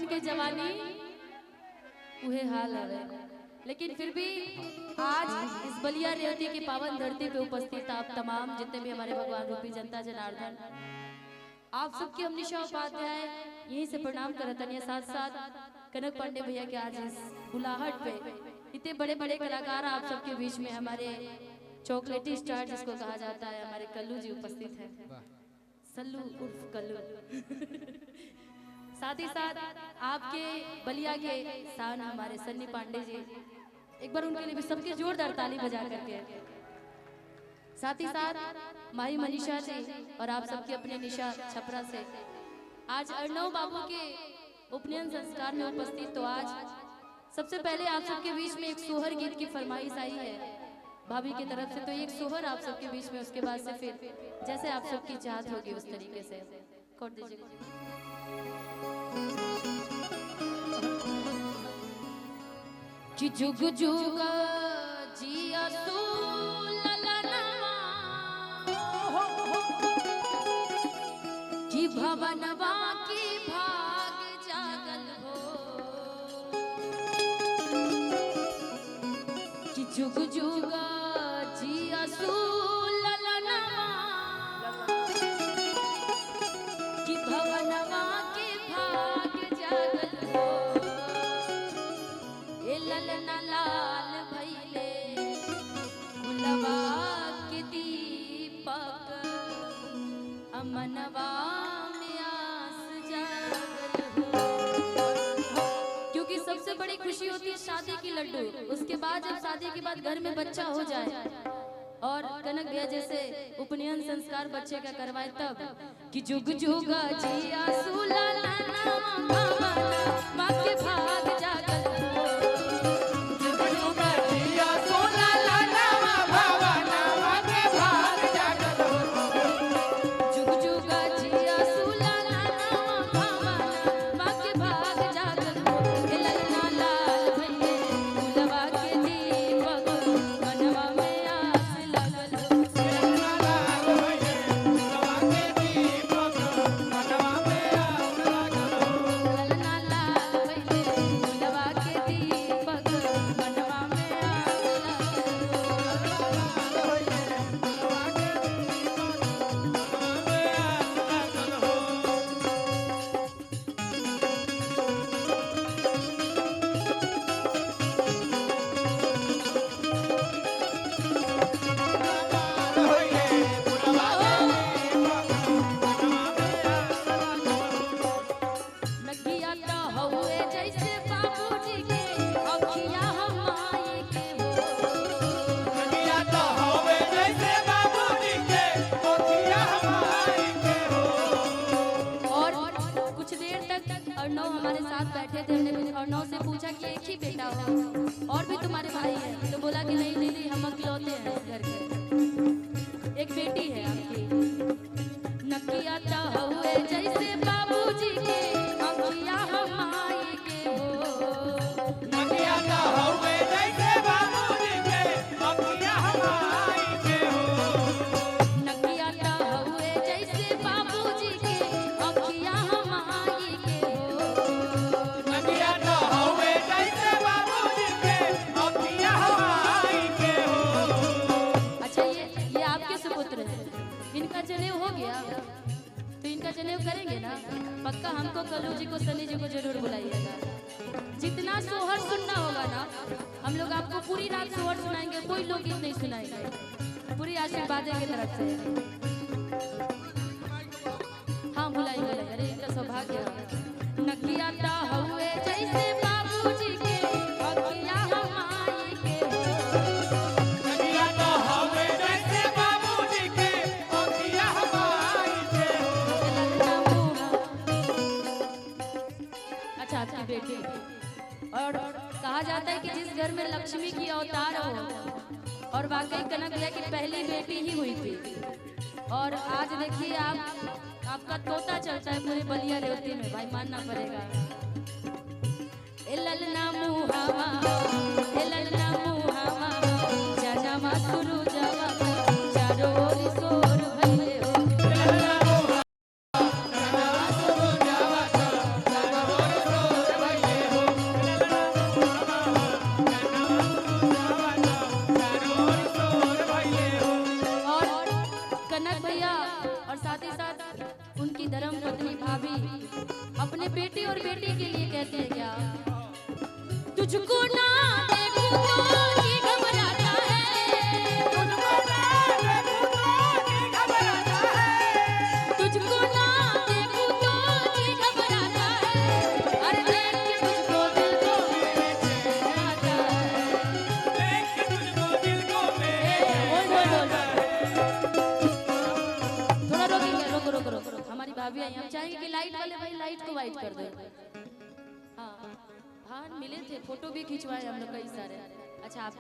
के जवानी उहे हाल है। लेकिन फिर भी आज इस बलिया रेवती की पावन धरती पे उपस्थित आप तमाम जितने भी हमारे भगवान रूपी जनता जनार्दन, आप सबकी हम निशा उपाध्याय यहीं से प्रणाम करतन है। साथ साथ कनक पांडे भैया के आज इस बुलाहट पे इतने बड़े बड़े कलाकार आप सबके बीच में हमारे चॉकलेटी स्टार जिसको कहा जाता है हमारे कल्लू जी उपस्थित हैं, सल्लू उर्फ कल्लू। साथ ही साथ आपके बलिया के शान हमारे सन्नी पांडे जी, एक बार उनके लिए भी सबके जोरदार ताली बजा करके। साथ ही साथ माही मनीषा जी और आप सबके अपने निशा छपरा से आज अर्णव बाबू के उपनयन संस्कार में उपस्थित। तो आज सबसे पहले आप सबके बीच में एक सोहर गीत की फरमाइश आई है भाभी की तरफ से, तो एक सोहर आप सबके बीच में, उसके बाद से फिर जैसे आप सबकी चाहत होगी उस तरीके से कर दीजिए। कि जुग जुग जिया सो ललनवा कि भवनवा की भाग जागल हो कि जुग जुग जिया सो ललनवा कि भवनवा के भाग जागल हो। ए ललना लाल भैले गुलवा के दीपक अमनवा में आस जागल हो। क्योंकि सबसे बड़ी खुशी होती है शादी की लड्डू, उसके बाद जब शादी के बाद घर में बच्चा हो जाए और कनक भैया जैसे उपनयन संस्कार बच्चे का करवाए तब कि जुग जुग जिया सुललना माँ के भाग जागल हो। हमारे साथ बैठे थे, हमने अर्णव से पूछा कि एक ही बेटा हो और भी तुम्हारे भाई हैं, तो बोला कि नहीं दीदी हम अकेलौते हैं घर के, एक बेटी है आपकी। नकिया तो हुए जैसे बाबूजी के अखिया हमाई के हो। नकिया तो हुए जैसे बाबूजी के अखिया हमाई के हो। नकिया तो हुए जैसे बाबूजी के अखिया हमाई के हो। नकिया तो हुए जैसे बाबूजी के अखिया हमाई के हो। अच्छा ये आपके सुपुत्र हैं, इनका जनेऊ हो गया तो इनका जनेऊ करेंगे ना पक्का। हमको कल्लू जी को सनी जी को जरूर बुलाइएगा। जितना सोहर सुनना होगा ना हम लोग आपको पूरी रात सोहर सुनाएंगे, कोई लोकगीत नहीं सुनाएंगे, पूरी आशीर्वाद की तरफ से। हाँ बुलाएंगे, अरे इनका सौभाग्य। नकिया ता हुए जैसे बाबूजी के अखिया हमाई के हो। नकिया तो हुए जैसे बाबूजी के अखिया हमाई के हो। अच्छा आपकी बेटी, और कहा जाता है कि जिस घर में लक्ष्मी की अवतार हो, और वाकई कनक भैया की पहली बेटी ही हुई थी। और आज देखिए आपका तोता चलता है पूरे बलिया रेवती में, भाई मानना पड़ेगा। ए ललना मुहावा, ए ललना मुहावा, जाजा मा सुरु जावा, चारों ओर सोर भइले हो। ललना मुहावा, जाजा मा सुरु जावा, चारों ओर सोर तुझको ना देखूं तो जी घबराता है, तुझको ना देखूं तो जी घबराता है, तुझको ना देखूं तो जी घबराता है, अरे देख के तुझको दिल को मेरे चैन आता है। देख के तुझको दिल को मेरे बोल बोल बोल थोड़ा रोकेंगे, रोको रोको रोको रोको। हमारी भाभी आई, हम चाहेंगे कि लाइट वाले भाई लाइट को वाइट कर दो। हाँ हाँ मिले थे, फोटो भी खिंचवाए हम लोग कई सारे। अच्छा आप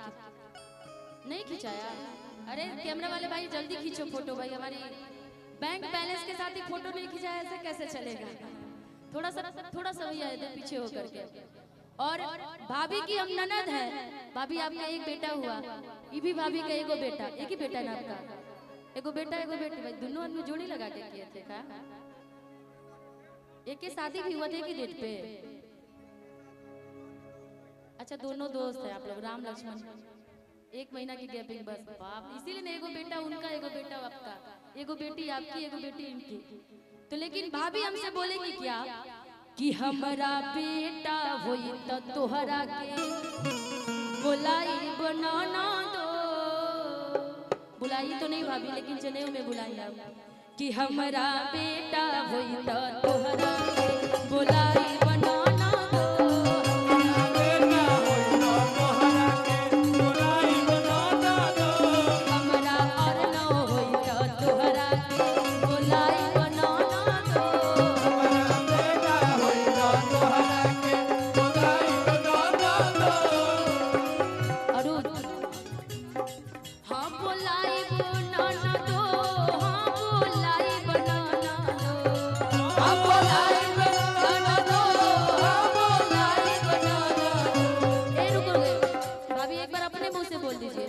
नहीं खिंचाया? अरे कैमरा वाले भाई जल्दी खींचो फोटो भाई, हमारी बैंक बैलेंस के साथ ही फोटो नहीं खिंचाया ऐसे कैसे चलेगा? थोड़ा सा भैया इधर पीछे हो करके। और भाभी की हम ननद है, भाभी आपका एक बेटा हुआ, ये भी भाभी का एगो बेटा, एक ही बेटा ना आपका? एगो बेटा एगो बेटी, भाई दोनों आदमी जोड़ी लगा के किए थे का? एक के शादी भी हुआ था एक ही डेट पे? अच्छा दोनों दोस्त है आप लोग, राम लक्ष्मण, 1 महीना की गैपिंग बस। बाप, इसीलिए ना एगो बेटा उनका एगो बेटा आपका, एगो बेटी आपकी एगो बेटी इनकी। तो लेकिन भाभी हमसे बोलेगी क्या कि हमारा बेटा होई तो तोहरा के बुलाई बनाना दो। बुलाई तो नहीं भाभी, लेकिन जनेऊ में बुलाई आप कि हमारा बेटा होई तो तोहरा के बुलाई बनाना दो। बेटा होई तो तोहरा के बुलाई बनाना दो, हमरा और न होई तो तोहरा के बुलाई बनाना दो। हमारा बेटा होई तो तोहरा के बुलाई बनाना दो। अरुण हाँ बुलाई बनाना दो, हाँ बुलाई बनाना दो, हाँ बुलाई बनाना दो, हाँ बुलाई बनाना दो। ए रुको भाभी, एक बार अपने मुंह से बोल दीजिए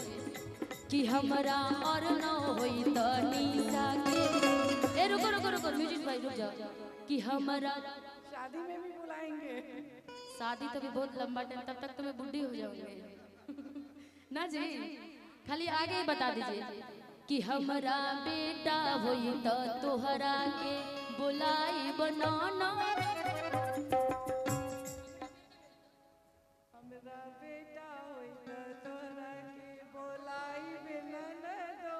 कि हमरा और न होई तो निशा के। ए रुको रुको रुको म्यूजिक भाई रुक जाओ। कि हमरा शादी में भी बुलाएंगे। शादी तो भी बहुत लंबा टाइम, तब तक तो मैं बुढ़ी हो जाऊंगी ना जी। खाली आगे ही बता दीजिए कि हमरा बेटा होई तो तोहरा के बुलाई बनाना। हमरा बेटा होई तो तोहरा के बुलाई बनाना दो।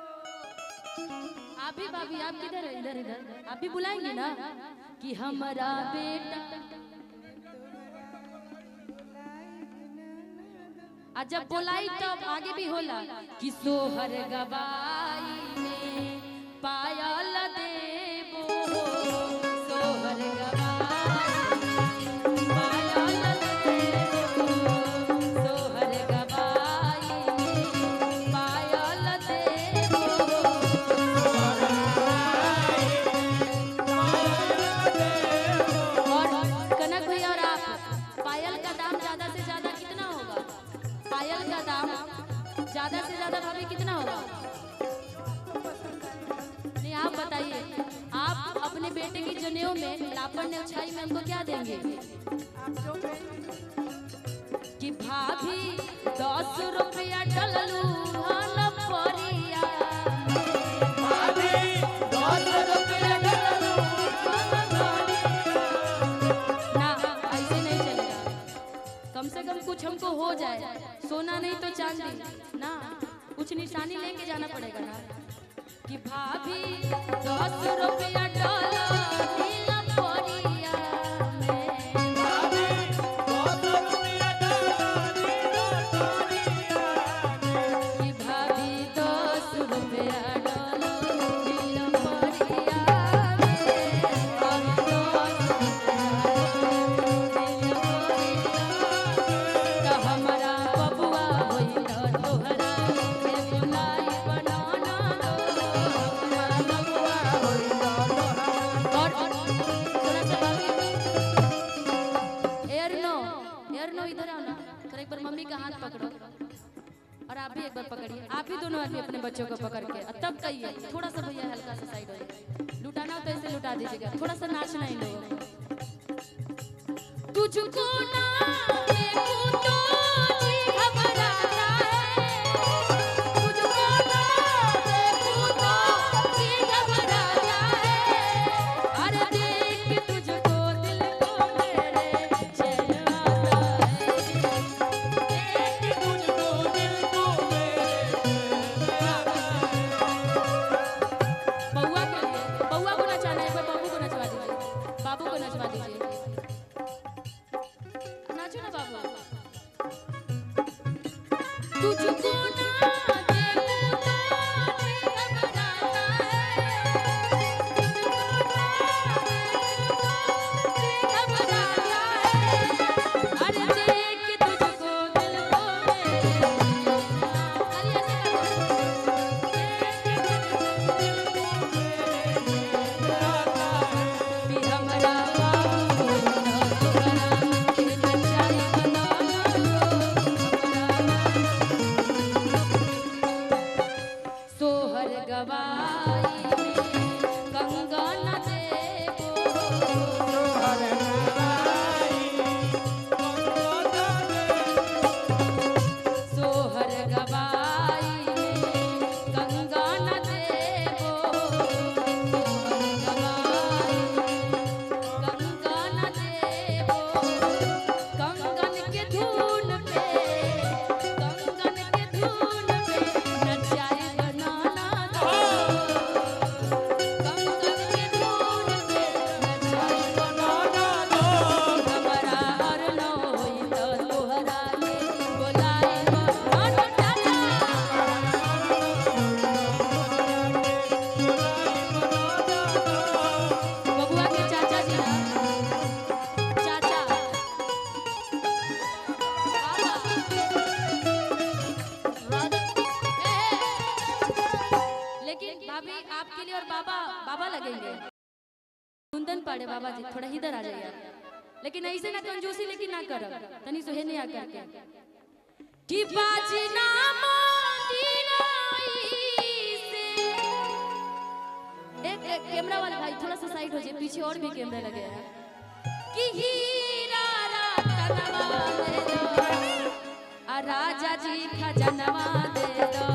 आप भी भाभी, आप किधर है? इधर इधर आप भी बुलाएंगे ना कि हमारा बेटा। आ जब बोलाई तब आगे भी होला कि सोहर गवाई में पायल देबो, सोहर गवाई में पायल देबो, सोहर गवाई में पायल देबो। और कनक भैया और आप, पायल का दाम ज्यादा से ज्यादा कितना होगा? पायल का दाम ज्यादा से ज्यादा भाभी कितना होगा? नहीं आप बताइए, आप अपने बेटे की जनेऊ में लापन ने उछाई में उनको क्या देंगे? कि भाभी 10 रुपया डललू हन परिया, भाभी 10 रुपया डललू हन परिया। ना ऐसे नहीं चलेगा, कम से कम कुछ हमको हो जाए, सोना नहीं तो चांदी ना, कुछ निशानी लेके जाना पड़ेगा ना। कि भाभी 10 रुपया डॉलर दिला परिया में, भाभी 10 रुपया डाला दिला तोरिया में। कि भाभी 10 रुपया डॉलर दिला परिया में, भाभी 10 रुपया दिला परिया में। तो हमारा बबुआ होई तो तोहरा के बुलाई बनाना दो, हमारा बबुआ होई तो तोहरा। और थोड़ा सा भाभी, एयर नो इधर आओ ना, थोड़ा एक बार मम्मी का हाथ पकड़ो और आप भी एक बार पकड़िए। आप भी दोनों आदमी अपने बच्चों को पकड़ के तब कहिए। थोड़ा सा भैया हल्का सा साइड हो जाए, लुटाना हो तो ऐसे लुटा दीजिएगा, थोड़ा सा नाचना इन लोगों को। तुझको ना देखूं तो जी घबराता है, तुझको ना देखूं तो जी घबराता है, अरे देख तुझको दिल को मेरे चैन आता है। तुझको ना देखूं तो जी घबराता है, तुझको ना देखूं तो जी घबराता है। अरे देख तुझको दिल को मेरे करिए से भी हमरा बाबू तोहरा के नचाई बनाना सोहर गवाई में कंगन देबो सोहर गवाई में कंगन देबो सोहर गवाई कंगन देबो कंगन के धुन पे नचाए बनाना दो कंगन के धुन पे नचाए बनाना दो हमरा और न होई त तोहरा के बोलाए बनाना चाचा बबुआ के चाचा जी ना चाचा बाबा लेकिन भाभी आपके लिए और बाबा बाबा लगेंगे कुंदन पाड़े बाबा जी थोड़ा इधर आ जाइए आप। लेकिन ऐसे ना कंजूसी लेकिन ना कर तनी सोहे नहीं आकर के कि बाजी ना मांगी नाई से एक कैमरा वाले भाई थोड़ा सा साइड हो जाए पीछे और भी कैमरा लगे हैं कि हीरा रतनवा दे दो आ राजा जी खजनवा दे दो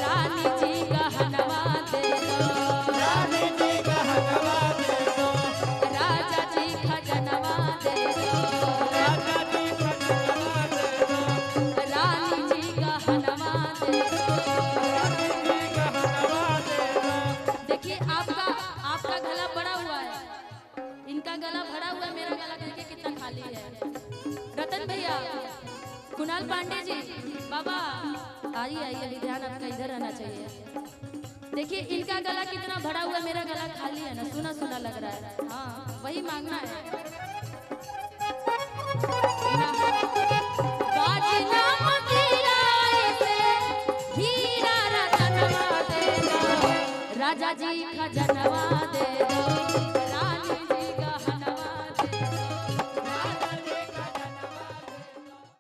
रानी जी गहनवा दे दो राजा जी खजनवा दे दो रानी जी गहनवा दे दो देखिए आपका गला बड़ा हुआ है इनका गला भरा हुआ है मेरा गला देखिए कितना खाली है रतन भैया कुणाल पांडे जी बाबा आइए आइए अभी ध्यान आपका इधर रहना चाहिए देखिए इनका गला कितना भरा हुआ है मेरा गला खाली है ना सुना सुना लग रहा है हाँ वही मांगना है बाजना मदिराए से हीरा रतनवा दे दो राजा जी खजनवा दे दो